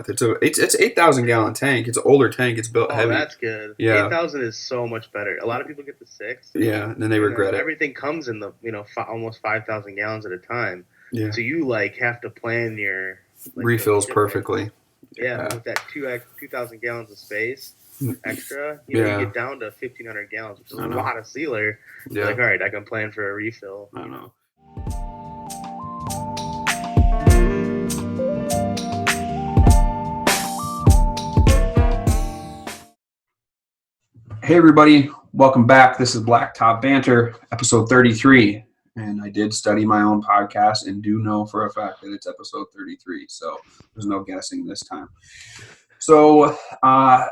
It's 8,000 gallon tank. It's an older tank. It's built Oh, heavy. that's good. Yeah, 8,000 is so much better. A lot of people get the six, yeah. And then they and then regret it. everything comes in the almost 5,000 gallons at a time. Yeah, So you like have to plan your those refills shipments. perfectly. Yeah, but Yeah, with that 2,000 gallons of space extra, you yeah. get down to 1,500 gallons, which is a I know. lot of sealer. You're like, Yeah, all right, I can plan for a refill. I know. Hey everybody, welcome back. This is Blacktop Banter, episode 33. And I did study my own podcast and do know for a fact that it's episode 33. So there's no guessing this time. So I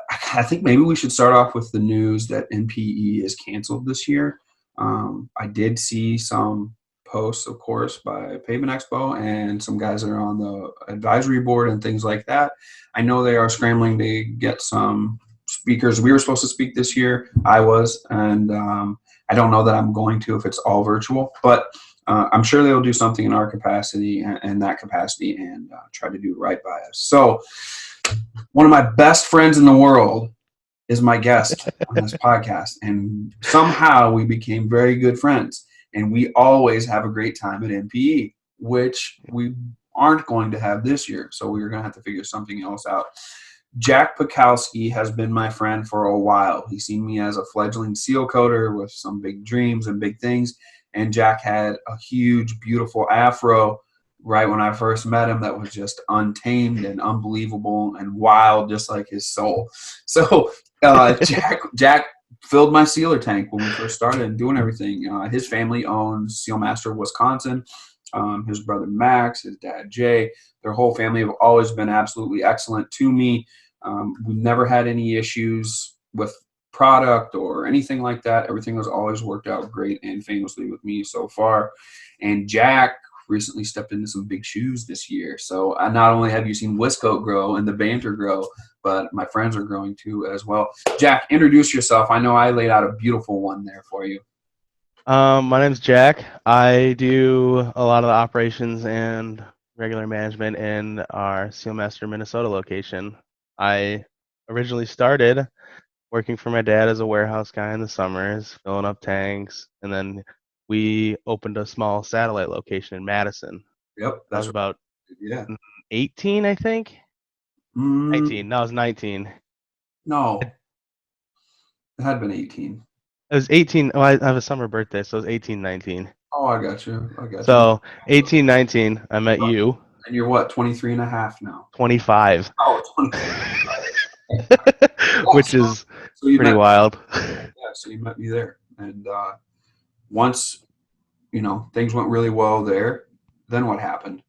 think maybe we should start off with the news that NPE is canceled this year. I did see some posts, of course, by Pavement Expo and some guys that are on the advisory board and things like that. I know they are scrambling to get some speakers. We were supposed to speak this year. I was, and I don't know that I'm going to if it's all virtual, but I'm sure they'll do something in our capacity and that capacity and try to do right by us. So one of my best friends in the world is my guest on this podcast, and somehow we became very good friends, and we always have a great time at NPE, which we aren't going to have this year, so we're going to have to figure something else out. Jack Pakalski has been my friend for a while. He's seen me as a fledgling seal coater with some big dreams and big things, and Jack had a huge, beautiful afro right when I first met him that was just untamed and unbelievable and wild, just like his soul. So Jack filled my sealer tank when we first started and doing everything. His family owns SealMaster of Wisconsin. His brother Max, his dad Jay, their whole family have always been absolutely excellent to me. We've never had any issues with product or anything like that. Everything has always worked out great and famously with me so far. And Jack recently stepped into some big shoes this year. So not only have you seen Wiscoat grow and the banter grow, but my friends are growing too as well. Jack, introduce yourself. I know I laid out a beautiful one there for you. My name's Jack. I do a lot of the operations and regular management in our SealMaster Minnesota location. I originally started working for my dad as a warehouse guy in the summers, filling up tanks, and then we opened a small satellite location in Madison. Yep, I that's was right. about Yeah. 18, I think. Mm, 19. No, I was 19. no, it had been 18. I was 18. Oh, I have a summer birthday, so it was 18, 19. Oh, I got you. I got you. So 18, 19, I met you. And you're what, 23 and a half now? 25. Oh, 25. Yeah, Which so, is so you pretty met, wild. yeah, so you met me there. And once, things went really well there, then what happened?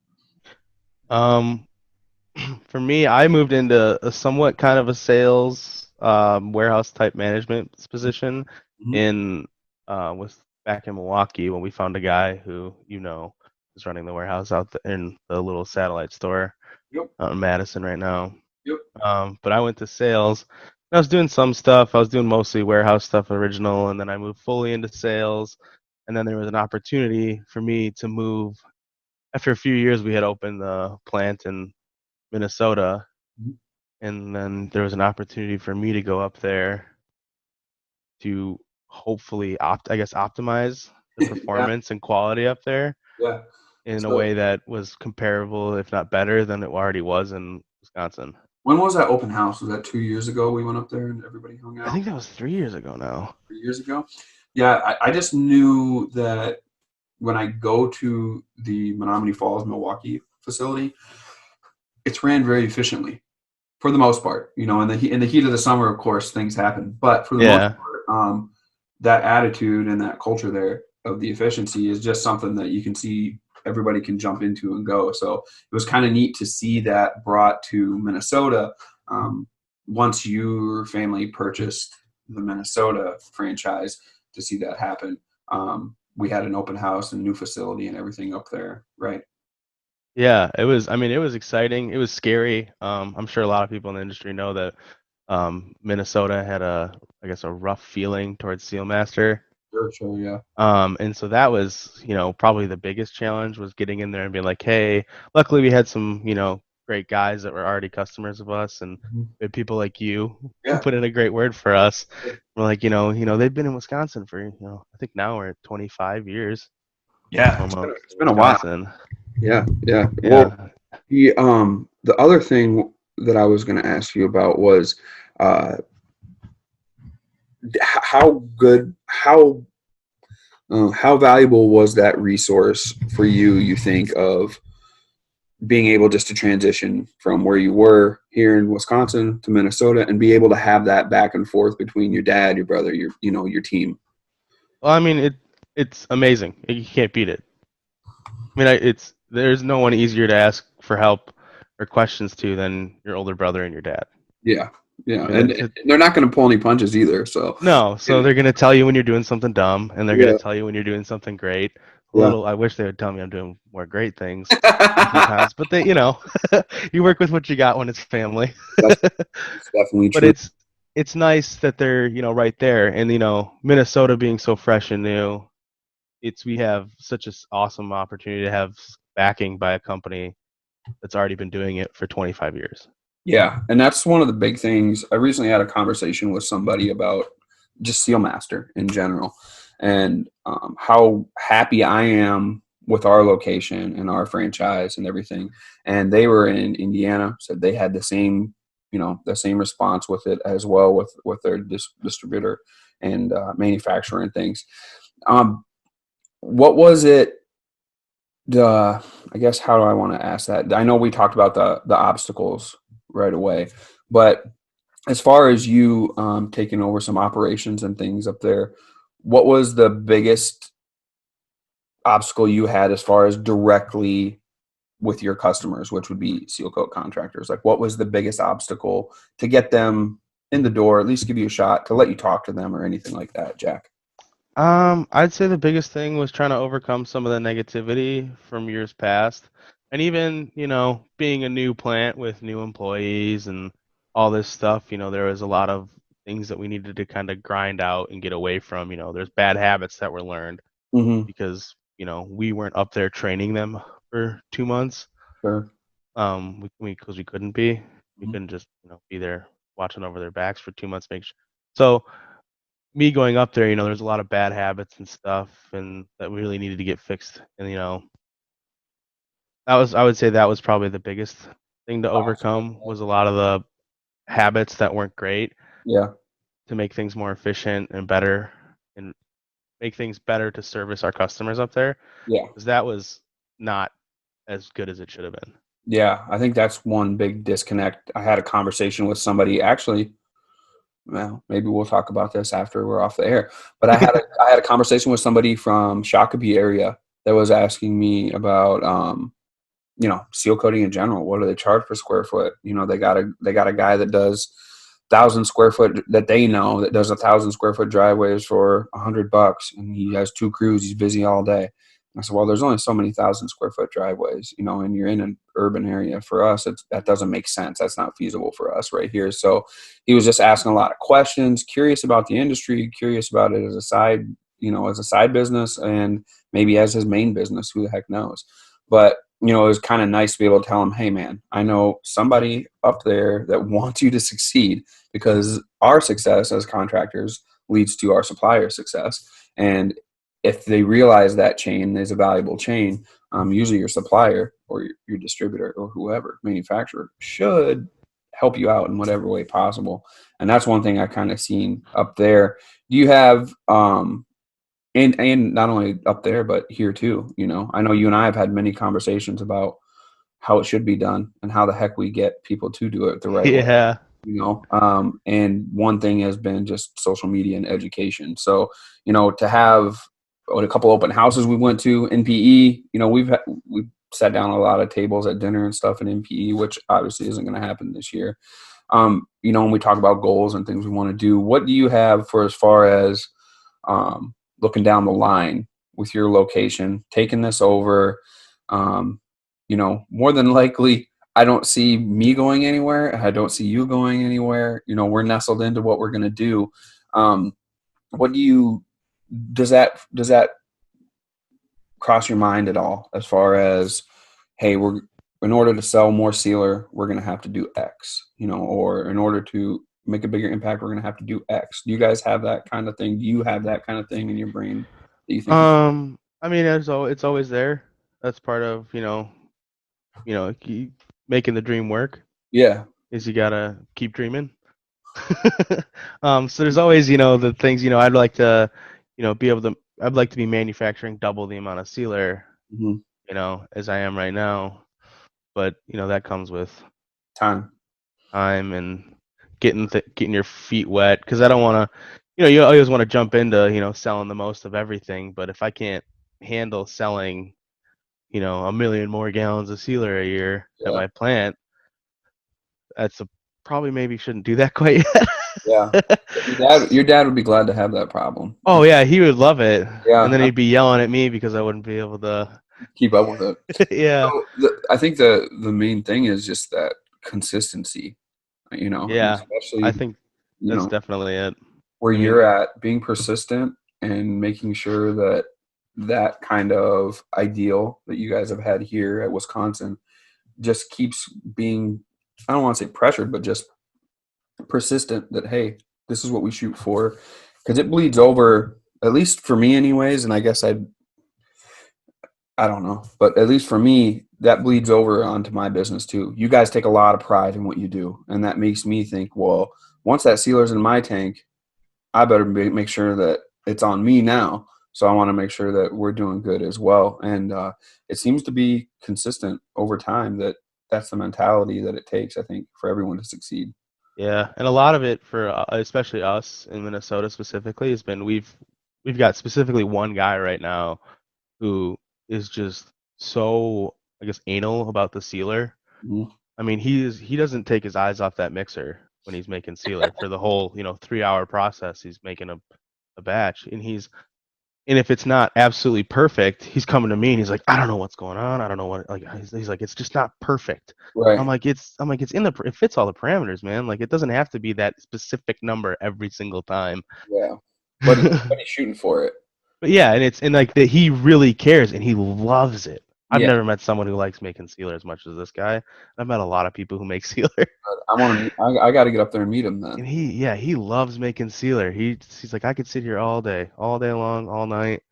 Um, for me, I moved into a somewhat kind of a sales warehouse type management position Mm-hmm. in was back in Milwaukee when we found a guy who is running the warehouse in the little satellite store Yep, out in Madison right now. yep. But I went to sales. I was doing some stuff. I was doing mostly warehouse stuff original, and then I moved fully into sales. And then there was an opportunity for me to move. After a few years, we had opened the plant in Minnesota, Mhm. and then there was an opportunity for me to go up there to hopefully optimize the Yeah, performance and quality up there yeah. in a So way that was comparable, if not better, than it already was in Wisconsin. when was that open house? Was that 2 years ago we went up there and everybody hung I out? think that was 3 years ago now. 3 years ago? Yeah, I just knew that when I go to the Menominee Falls, Milwaukee facility, it's ran very efficiently for the most part. In the heat of the summer, of course, things happen, but for the most Yeah. part, that attitude and that culture there of the efficiency is just something that you can see everybody can jump into and go. So it was kind of neat to see that brought to Minnesota um, once your family purchased the Minnesota franchise to see that happen. We had an open house and new facility and everything up there, right? Yeah, it was. I mean, it was exciting. It was scary. I'm sure a lot of people in the industry know that Minnesota had I guess, a rough feeling towards SealMaster. Sure, sure, yeah. And so that was, probably the biggest challenge was getting in there and being like, hey, luckily we had some, great guys that were already customers of us, and Mhm. we had people like you who Yeah. put in a great word for us. We're like, they've been in Wisconsin for, I think now we're at 25 years Yeah. almost It's in been a while. Wisconsin. Yeah. Yeah. Well, Yeah. the other thing that I was going to ask you about was uh, how good, how valuable was that resource for you? You think of being able just to transition from where you were here in Wisconsin to Minnesota and be able to have that back and forth between your dad, your brother, your team. Well, I mean, it's amazing. You can't beat it. I mean, there's no one easier to ask for help or questions to than your older brother and your dad. Yeah. Yeah. I mean, And they're not going to pull any punches either. So, no, so they're gonna tell you when you're doing something dumb, and they're gonna yeah. tell you when you're doing something great. Yeah. I wish they would tell me I'm doing more great things sometimes, but you work with what you got when it's family. That's, that's definitely But true. it's nice that they're right there, and Minnesota being so fresh and new, we have such an awesome opportunity to have backing by a company that's already been doing it for 25 years. Yeah, and that's one of the big things. I recently had a conversation with somebody about just SealMaster in general, and how happy I am with our location and our franchise and everything. And they were in Indiana, said they had the same response with it as well with their distributor and manufacturer and things. Um, what was it? I guess how do I want to ask that? I know we talked about the obstacles right away, but as far as you taking over some operations and things up there, what was the biggest obstacle you had as far as directly with your customers, which would be seal coat contractors? Like, what was the biggest obstacle to get them in the door, at least give you a shot to let you talk to them or anything like that, Jack? I'd say the biggest thing was trying to overcome some of the negativity from years past. And even, being a new plant with new employees and all this stuff, there was a lot of things that we needed to kind of grind out and get away from. There's bad habits that were learned Mm-hmm. because, we weren't up there training them for 2 months. Sure. Because we couldn't be. We Mhm. couldn't just, be there watching over their backs for 2 months. So me going up there, there's a lot of bad habits and stuff, and that we really needed to get fixed. And I would say that was probably the biggest thing to overcome was a lot of the habits that weren't great Yeah. to make things more efficient and better, and make things better to service our customers up there, Yeah. because that was not as good as it should have been. Yeah. I think that's one big disconnect. I had a conversation with somebody actually. Well, maybe we'll talk about this after we're off the air. But I had a conversation with somebody from Shakopee area that was asking me about seal coating in general. What do they charge per square foot? They got a guy that does 1,000 square foot that they know that does 1,000 square foot driveways for $100, and he has two crews. He's busy all day. I said, well, there's only so many 1,000 square foot driveways, and you're in an urban area. For us, that doesn't make sense. That's not feasible for us right here. So he was just asking a lot of questions, curious about the industry, curious about it as a side business, and maybe as his main business. Who the heck knows? But it was kind of nice to be able to tell him, hey, man, I know somebody up there that wants you to succeed, because our success as contractors leads to our supplier success. And if they realize that chain is a valuable chain, usually your supplier or your distributor or whoever, manufacturer, should help you out in whatever way possible. And that's one thing I kind of seen up there. Do you have and not only up there but here too? I know you and I have had many conversations about how it should be done and how the heck we get people to do it the right way. Yeah. And one thing has been just social media and education. So to have a couple open houses we went to in PE, we've sat down a lot of tables at dinner and stuff in NPE, which obviously isn't going to happen this year. When we talk about goals and things we want to do, what do you have for as far as looking down the line with your location, taking this over? More than likely, I don't see me going anywhere. I don't see you going anywhere. We're nestled into what we're going to do. Um, what do you, does that cross your mind at all as far as, hey, we're in order to sell more sealer, we're going to have to do X, or in order to make a bigger impact, we're going to have to do X. Do you guys have that kind of thing? Do you have that kind of thing in your brain that you think? I mean, it's always there. That's part of making the dream work. Yeah. Is you gotta keep dreaming. So there's always the things I'd like to be able to. I'd like to be manufacturing double the amount of sealer Hmm. as I am right now. But that comes with Time. time and getting your feet wet, because I don't want to. You always want to jump into selling the most of everything. But if I can't handle selling a million more gallons of sealer a year at Yeah. my plant, that's probably maybe shouldn't do that quite Yeah. yet. Your dad would be glad to have that problem. Oh yeah, he would love it, and then Yeah. he'd be yelling at me because I wouldn't be able to. Keep up with it. Yeah, So I think the main thing is just that consistency, and yeah. I especially, think you that's know, definitely it. where I mean, you're at, being persistent and making sure that that kind of ideal that you guys have had here at Wisconsin just keeps being, I don't want to say pressured, but just persistent that, hey, this is what we shoot for. Because it bleeds over, at least for me, anyways. And I guess I don't know, but at least for me, that bleeds over onto my business too. You guys take a lot of pride in what you do. And that makes me think, well, once that sealer's in my tank, I better make sure that it's on me now. So I want to make sure that we're doing good as well. And it seems to be consistent over time that that's the mentality that it takes, I think, for everyone to succeed. yeah, and a lot of it for especially us in Minnesota specifically has been we've got specifically one guy right now who is just so, I guess, anal about the sealer. Mhm. I mean, he doesn't take his eyes off that mixer when he's making sealer for the whole 3-hour process. He's making a batch, and if it's not absolutely perfect, he's coming to me and he's like, I don't know what's going on. I don't know what, like, he's like, it's just not perfect. Right. I'm like, it fits all the parameters, man. Like, it doesn't have to be that specific number every single time. Yeah. But But he's shooting for it. yeah, and like that he really cares and he loves it. I've Yeah. never met someone who likes making sealer as much as this guy. I've met a lot of people who make sealer, But I want to. I got to get up there and meet him then. and he loves making sealer. He's like, I could sit here all day long, all night.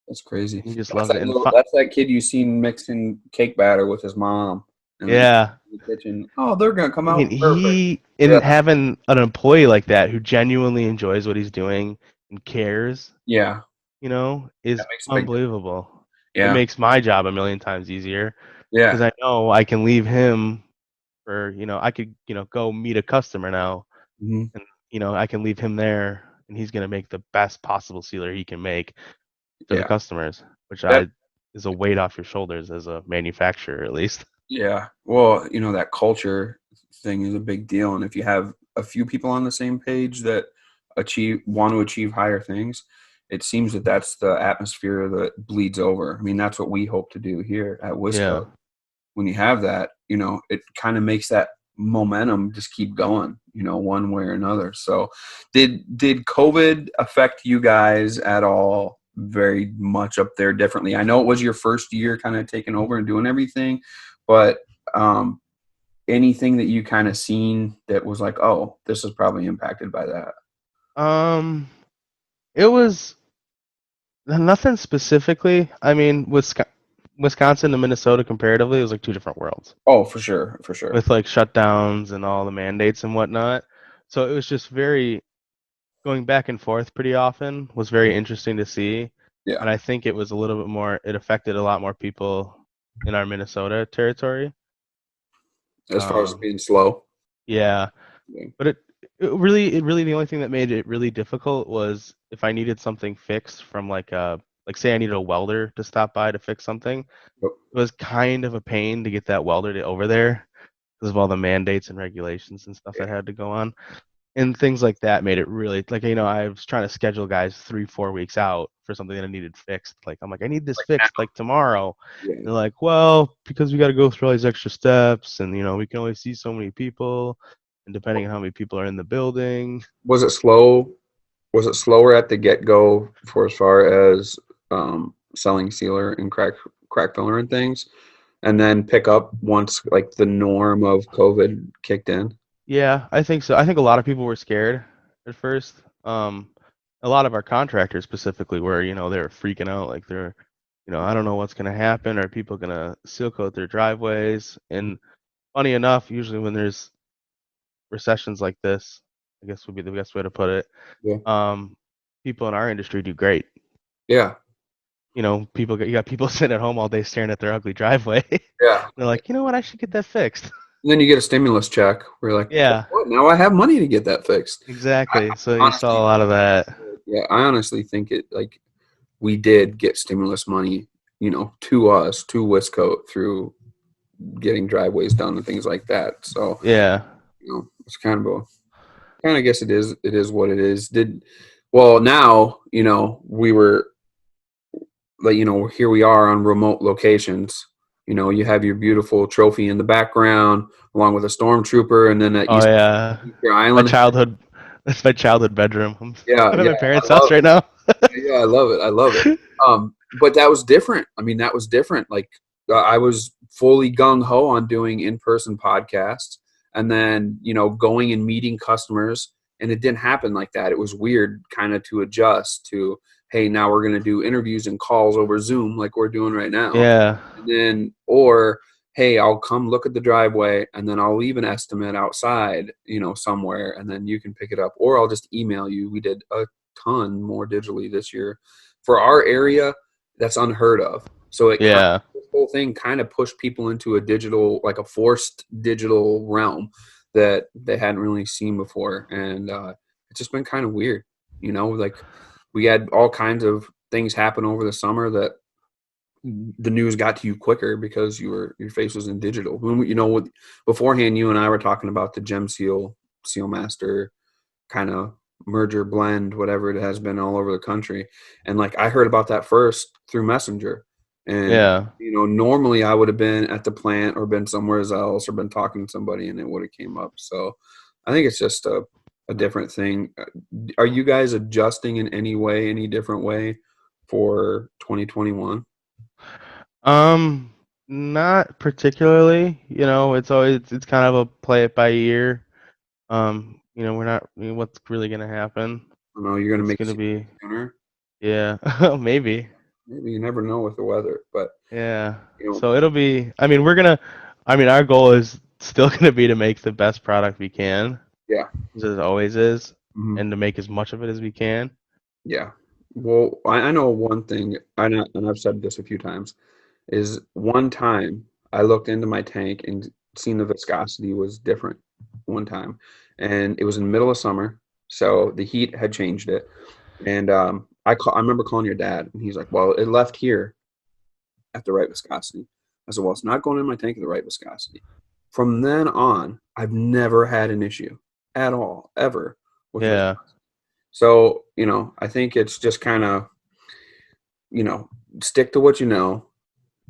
That's crazy. He just That's loves it. that And little. That's that kid you seen mixing cake batter with his mom, and then yeah, in the kitchen. Oh, they're gonna come I mean, out perfect. he Yeah. in having an employee like that who genuinely enjoys what he's doing and cares, Yeah. is That makes a big difference. unbelievable. It Yeah. makes my job a million times easier because Yeah. I know I can leave him for, I could, go meet a customer now, Hmm. and, I can leave him there and he's going to make the best possible sealer he can make for the Yeah. customers, which That. is a weight off your shoulders as a manufacturer, at least. Yeah. Well, that culture thing is a big deal, and if you have a few people on the same page that want to achieve higher things, it seems that that's the atmosphere that bleeds over. I mean, that's what we hope to do here at Wisco. Yeah. When you have that, it kind of makes that momentum just keep going, one way or another. So did COVID affect you guys at all very much up there differently? I know it was your first year kind of taking over and doing everything, but um, anything that you kind of seen that was like, oh, this is probably impacted by that? Um, it was nothing specifically. I mean, Wisconsin to Minnesota comparatively, it was like two different worlds Oh, for sure, for sure. with like shutdowns and all the mandates and whatnot. So it was just very going back and forth pretty often was very interesting to see. Yeah. And I think it was a little bit more, it affected a lot more people in our Minnesota territory. As far as Um, being slow. yeah, Yeah. but it really the only thing that made it really difficult was if I needed something fixed from like say I needed a welder to stop by to fix something. Yep. It was kind of a pain to get that welder over there because of all the mandates and regulations and stuff that had to go on. And things like that made it really like I was trying to schedule guys 3-4 weeks out for something that I needed fixed. Like I'm like, I need this Like fixed like tomorrow. now. And they're like, well, because we got to go through all these extra steps, and we can only see so many people, and depending on how many people are in the building. Was it slow? Was it slower at the get go for as far as selling sealer and crack filler and things? and then pick up once like the norm of COVID kicked in? Yeah, I think so. I think a lot of people were scared at first. A lot of our contractors specifically were, they were freaking out, like I don't know what's gonna happen. Are people gonna seal coat their driveways? And funny enough, usually when there's recessions like this, I guess would be the best way to put it. Yeah. Um, People in our industry do great. Yeah. You got people sitting at home all day staring at their ugly driveway. Yeah. They're like, you know what? I should get that fixed. And then you get a stimulus check. We're like, Yeah, what? Now I have money to get that fixed. exactly. So I you saw a honestly, lot of that. yeah, I honestly think it like we did get stimulus money, to us, to Wiscote through getting driveways done and things like that. So, Yeah. it's kind of guess it is what it is. Well, now, we were like, here we are on remote locations. You have your beautiful trophy in the background along with a stormtrooper, and then at Oh yeah. Easter My Island. childhood. That's my childhood bedroom. Yeah, I'm at yeah, my I parents' house love right now. Yeah, I love it. I love it. But that was different. I mean, that was different. Like I was fully gung ho on doing in-person podcasts, and then going and meeting customers, and it didn't happen like that. It was weird, kind of to adjust to, hey, now we're going to do interviews and calls over Zoom like we're doing right now, Yeah. and then or hey, I'll come look at the driveway and then I'll leave an estimate outside, somewhere, and then you can pick it up, or I'll just email you. We did a ton more digitally this year for our area. That's unheard of. So Yeah. this whole thing kind of pushed people into a digital, like a forced digital realm that they hadn't really seen before. And it's just been kind of weird, like we had all kinds of things happen over the summer that the news got to you quicker because your face was in digital. Beforehand, you and I were talking about the Gem Seal SealMaster kind of merger blend, whatever it has been all over the country. And like I heard about that first through Messenger. And Yeah. normally I would have been at the plant or been somewhere else or been talking to somebody and it would have came up. So I think it's just a different thing. Are you guys adjusting in any different way for 2021? Um, Not particularly. It's kind of a play it by ear. We're not. What's really gonna happen? I don't know, you're gonna It's make gonna it be. sooner. Yeah. Maybe. Maybe you never know with the weather, but Yeah. you know, So it'll be. I mean, we're gonna. I mean, our goal is still gonna be to make the best product we can, yeah. as it always is, Mhm. and to make as much of it as we can. Yeah. Well, I know one thing, and I've said this a few times, is one time I looked into my tank and seen the viscosity was different one time. And it was in the middle of summer, so the heat had changed it. And I remember calling your dad, and he's like, "Well, it left here at the right viscosity." I said, "Well, it's not going in my tank at the right viscosity." From then on, I've never had an issue at all, ever with Yeah. viscosity. So, I think it's just kind of, stick to what you know.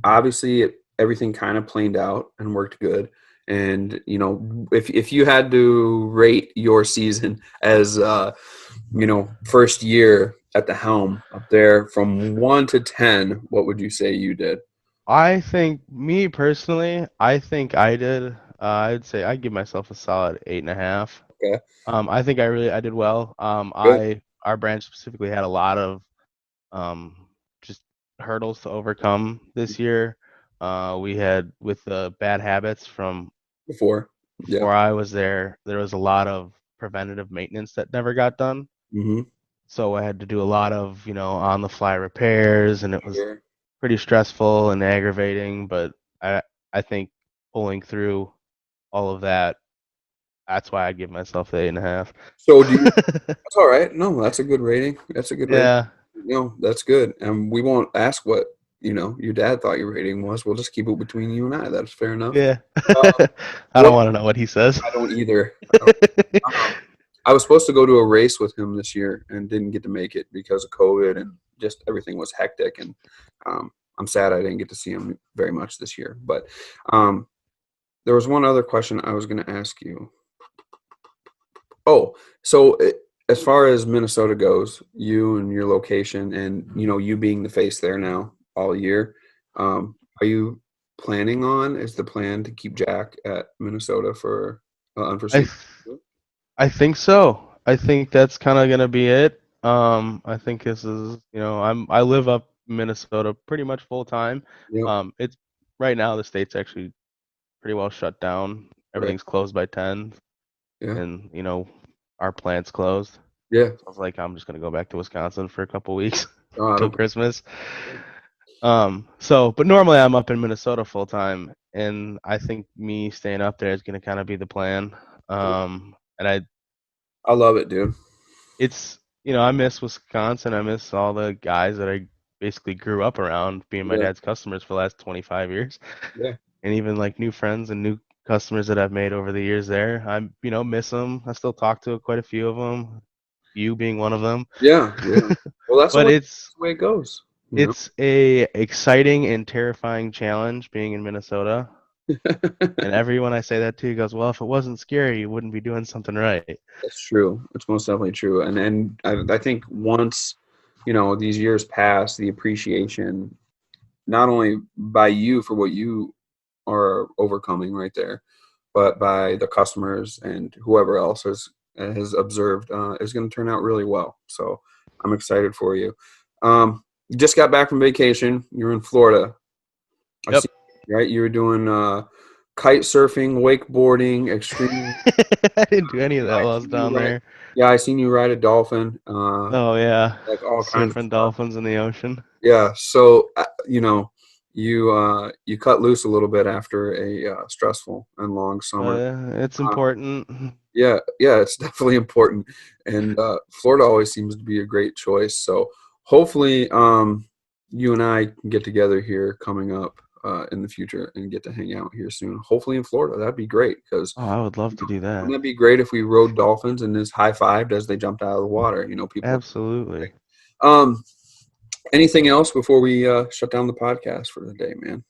Obviously, everything kind of planed out and worked good. And, if you had to rate your season as, first year at the helm up there from 1 to 10, what would you say you did? I think me personally, I think I did. I'd say I give myself a solid 8.5. Okay, I think I did well. good. Our branch specifically had a lot of just hurdles to overcome this year. We had with the bad habits from Before. Yeah. before I was there. There was a lot of preventative maintenance that never got done. Mm-hmm. So I had to do a lot of on the fly repairs, and it was Sure. pretty stressful and aggravating. But I I think pulling through all of that, that's why I give myself the 8.5. So that's all right. No, that's a good rating. That's a good rating. Yeah. That's good. And we won't ask what, your dad thought your rating was. We'll just keep it between you and I. That's fair enough. Yeah. Uh, I don't what want to know what he says. I don't either. I was supposed to go to a race with him this year and didn't get to make it because of COVID and just everything was hectic. And I'm sad I didn't get to see him very much this year. But um, there was one other question I was going to ask you. Oh, so as far as Minnesota goes, you and your location, and you being the face there now all year, are you? planning on? Is the plan to keep Jack at Minnesota for I unforeseen? th- I think so. I think that's kind of gonna be it. I think this is, I live up in Minnesota pretty much full time. Yep. It's right now the state's actually pretty well shut down. Right. Everything's closed by 10, Yeah. and our plant's closed. Yeah. So I was like, I'm just gonna go back to Wisconsin for a couple weeks Oh, I till don't. Christmas. But normally I'm up in Minnesota full time, and I think me staying up there is gonna kind of be the plan. And I love it, dude. I miss Wisconsin. I miss all the guys that I basically grew up around, being my Yeah. dad's customers for the last 25 years, Yeah. and even like new friends and new customers that I've made over the years there. Miss them. I still talk to quite a few of them, you being one of them. Yeah. Yeah. Well, But that's the way it goes. You it's a exciting and terrifying challenge being in Minnesota. know. And everyone I say that to goes, "Well, if it wasn't scary, you wouldn't be doing something right." That's true. It's most definitely true. And I think once, these years pass, the appreciation, not only by you for what you are overcoming right there, but by the customers and whoever else has observed, is going to turn out really well. So I'm excited for you. You just got back from vacation. You're in Florida. I Yep. see, right? You were doing kite surfing, wakeboarding, extreme. I didn't do any of that I while I was seen you down ride. there. Yeah, I seen you ride a dolphin. Oh yeah, Like all kinds of surfing stuff. dolphins in the ocean. Yeah. So you cut loose a little bit after a stressful and long summer. It's Uh, important. yeah, yeah, it's definitely important. And Florida always seems to be a great choice. So hopefully, you and I can get together here coming up in the future and get to hang out here soon. Hopefully in Florida, that'd be great because Oh, I would love to do wouldn't that. that be great if we rode dolphins and just high fived as they jumped out of the water? People. Absolutely. Um, anything else before we shut down the podcast for the day, man?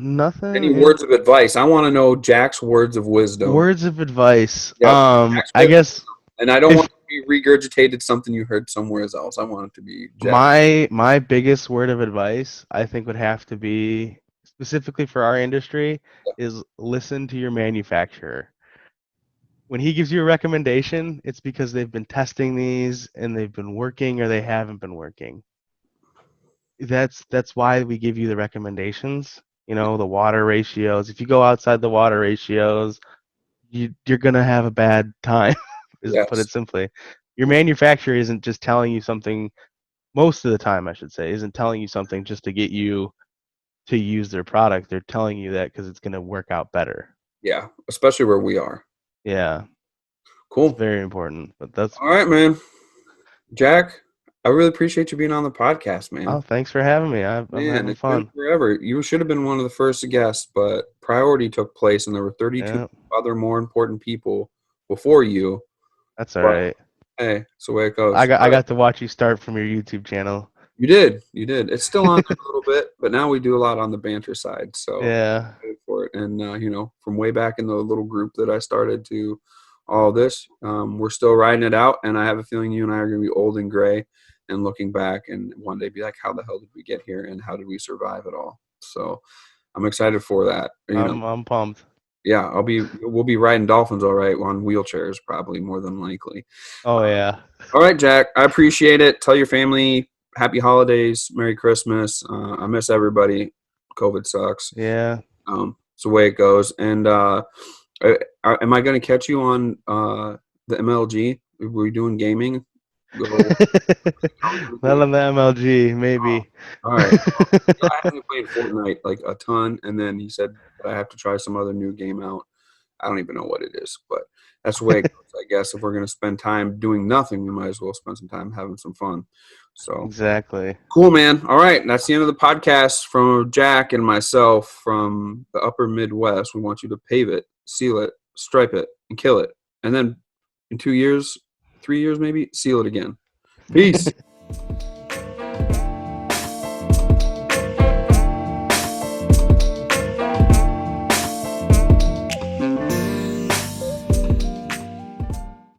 Nothing. Any words of advice? I want to know Jack's words of wisdom. Words of advice. Yeah, Jack's I words of guess wisdom. And I don't want if it to be regurgitated something you heard somewhere else. I want it to be Jack. my biggest word of advice, I think would have to be specifically for our industry, is listen to your manufacturer. When he gives you a recommendation, it's because they've been testing these and they've been working or they haven't been working. That's why we give you the recommendations. The water ratios. If you go outside the water ratios, you're gonna have a bad time. Is put Yes. it simply. Your manufacturer isn't just telling you something. Most of the time, I should say, isn't telling you something just to get you to use their product. They're telling you that because it's gonna work out better. Yeah, especially where we are. Yeah, it's Cool. very important. But that's All right, man. Jack, I really appreciate you being on the podcast, Oh, man. thanks for having me. I'm Man, having it's been fun. forever. You should have been one of the first guests, but priority took place, and there were 32 Yeah, other more important people before you. that's all But right. hey, it's the way it goes. I All right. got to watch you start from your YouTube channel. You did. You did. It's still on there a little bit, but now we do a lot on the banter side. So Yeah, excited for it. And, from way back in the little group that I started to all this, we're still riding it out. And I have a feeling you and I are going to be old and gray and looking back and one day be like, how the hell did we get here? And how did we survive it all? So I'm excited for that. I'm pumped. Yeah, we'll be riding dolphins all right on wheelchairs, probably more than likely. Oh yeah. All right, Jack. I appreciate it. Tell your family happy holidays, Merry Christmas. I miss everybody. COVID sucks. Yeah. It's the way it goes. And uh, am I going to catch you on the MLG? Were we doing gaming? Oh, Not on the MLG, maybe. all right. Yeah, I haven't played Fortnite like a ton, and then he said that I have to try some other new game out. I don't even know what it is, but that's the way it goes. I guess if we're going to spend time doing nothing, we might as well spend some time having some fun. So Exactly. cool, man. All right. That's the end of the podcast from Jack and myself from the upper Midwest. We want you to pave it, seal it, stripe it, and kill it. And then in 2 years, 3 years maybe, seal it again. Peace.